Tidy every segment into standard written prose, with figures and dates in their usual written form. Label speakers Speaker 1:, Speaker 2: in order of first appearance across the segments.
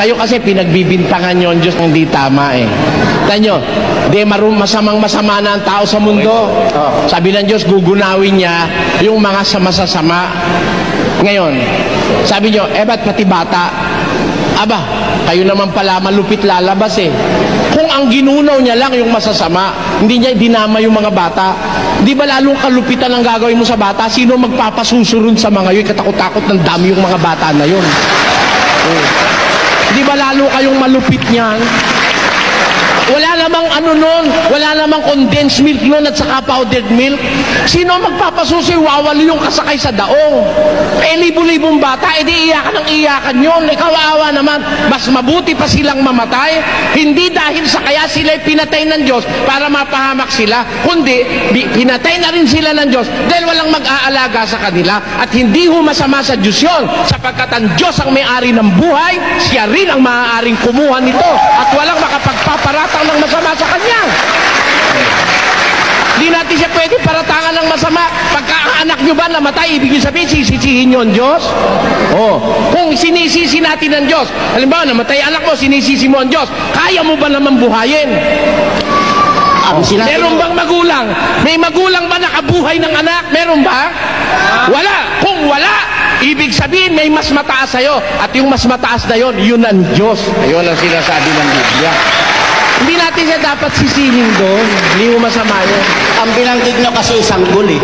Speaker 1: Kayo kasi pinagbibintangan nyo ang Diyos ng hindi tama eh. Tanyo, masama na ang tao sa mundo. Sabi ng Diyos, gugunawin niya yung mga masasama. Ngayon, sabi nyo, ba't pati bata? Aba, kayo naman pala malupit lalabas eh. Kung ang ginunaw niya lang yung masasama, hindi niya dinama yung mga bata, di ba lalong kalupitan ang gagawin mo sa bata? Sino magpapasusurun sa mga yun? Katakot-takot ng dami yung mga bata na yun. Di ba lalo kayong malupit niyan? Wala namang wala namang condensed milk nun at saka powdered milk. Sino magpapasusi, wawali yung kasakay sa daong? Libo-libong bata, di iyakan ng iyakan yun. Kawawa naman, mas mabuti pa silang mamatay, hindi dahil sa kaya sila'y pinatay ng Diyos para mapahamak sila, kundi pinatay na rin sila ng Diyos dahil walang mag-aalaga sa kanila. At hindi masama sa Diyos yun, sapagkat ang Diyos ang may-ari ng buhay, siya rin ang maaaring kumuha nito at walang makapagpaparatang ng masama sa kanya. Hindi natin siya pwede paratangan ng masama. Pagka ang anak nyo ba namatay, ibig sabihin sisisihin nyo ang Diyos? Kung sinisisi natin ang Diyos, halimbawa namatay anak mo, sinisisi mo ang Diyos, kaya mo ba naman buhayin? Meron bang magulang? May magulang ba nakabuhay ng anak? Meron ba? Wala. Kung wala, ibig sabihin may mas mataas sa'yo. At yung mas mataas na yun, yun ang Diyos. Ayun ang sinasabi ng Biblia. Hindi natin siya dapat sisihin doon. Hindi mo masama yun.
Speaker 2: Ang binanggit nyo kasi sanggol eh.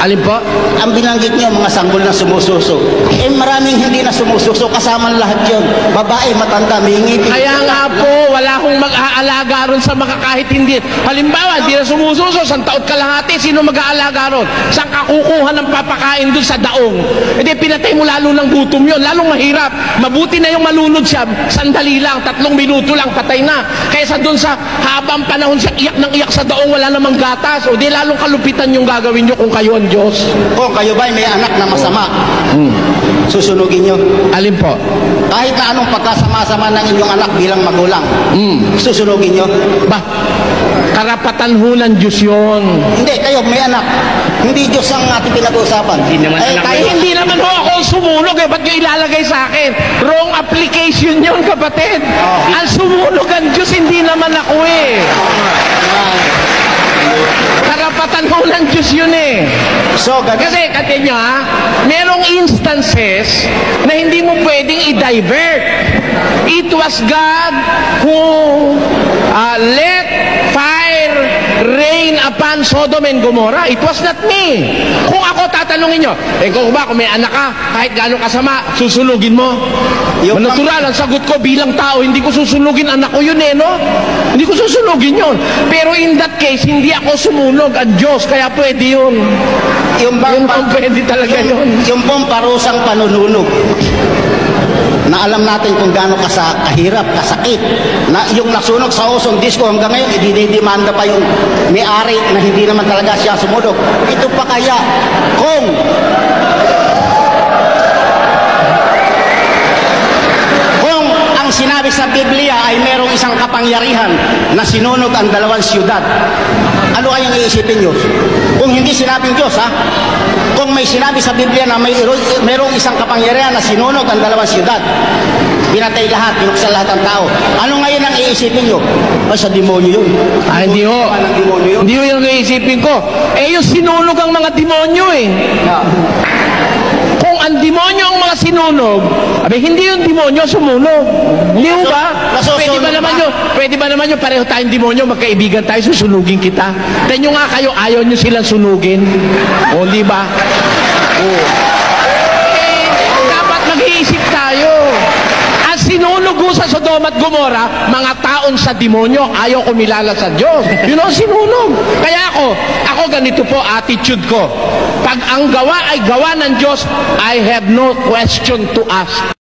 Speaker 1: Alin po?
Speaker 2: Ang binanggit nyo, mga sanggol na sumususo. Maraming hindi na sumususo. Kasama lahat yun. Babae, matanda, may ngipin.
Speaker 1: Kaya nga po, wala akong mag-aalaga ron sa mga kahit hindi. Halimbawa, hindi na sumususo, 1 taon kalahati, sino mag-aalaga ron? Saan ka kukuha ng papakain doon sa daong? Hindi, pinatay mo lalo ng gutom yun. Lalong mahirap. Mabuti na yung malunod siya, sandali lang, 3 minuto lang, patay na. Kaysa doon sa habang panahon siya iyak ng iyak sa daong, wala namang gatas. O di lalong kalupitan yung gagawin nyo kung kayo ang Diyos.
Speaker 2: Kung kayo ba may anak na masama, susunugin nyo?
Speaker 1: Alin po?
Speaker 2: Kahit na anong pagkasama-sama ng inyong anak bilang magulang, susunugin nyo?
Speaker 1: Karapatan ho ng Diyos yun.
Speaker 2: Hindi, kayo may anak. Hindi Diyos ang ating pinag-uusapan.
Speaker 1: Hindi naman ho ako sumunog ba't nyo ilalagay sa akin? Wrong application yun, kapatid. Ang sumunog ang Diyos, hindi naman ako eh. Karapatan ho ng Diyos yun eh. Kasi katin nyo merong instances na hindi mo pwedeng i-divert. It was God who let fire rain upon Sodom and Gomorrah. It was not me. Kung ako tatanungin nyo, kung may anak ka, kahit gano'ng kasama, susunugin mo? Natural, ang sagot ko bilang tao, hindi ko susunugin anak ko yun no? Hindi ko susunugin yun. Pero in that case, hindi ako sumunog ang Diyos, kaya pwede yun. Yung pwede talaga yun. Yung
Speaker 2: pong parusang panununog na alam natin kung gaano kahirap, kasakit, na yung nasunog sa Ozone Disco hanggang ngayon, idinidemanda pa yung may-ari na hindi naman talaga siya sumunog. Ito pa kaya kung ang sinabi sa Biblia ay merong isang kapangyarihan na sinunog ang 2 siyudad. Ano kayang iisipin nyo? Kung hindi sinabing Diyos, kung may sinabi sa Biblia na merong isang kapangyarihan na sinunog ang 2 siyudad, binatay lahat, binuksan lahat ng tao, ano ngayon ang iisipin nyo? Sa demonyo yun.
Speaker 1: Hindi ho. Hindi ho yung iisipin ko. Yung sinunog ang mga demonyo eh. Kung ang demonyo ang mga sinunog, hindi yung demonyo sumunog. Hindi ho ba? Pwede ba naman yung pareho tayong demonyo, magkaibigan tayo, susunugin kita? Tanyo nga kayo, ayaw nyo silang sunugin. O, di ba? Dapat mag-iisip tayo. Ang sinunog sa Sodom at Gomorrah, mga taon sa demonyo, ayaw kumilala sa Diyos. Yun ang sinunog. Kaya ako ganito po attitude ko. Pag ang gawa ay gawa ng Diyos, I have no question to ask.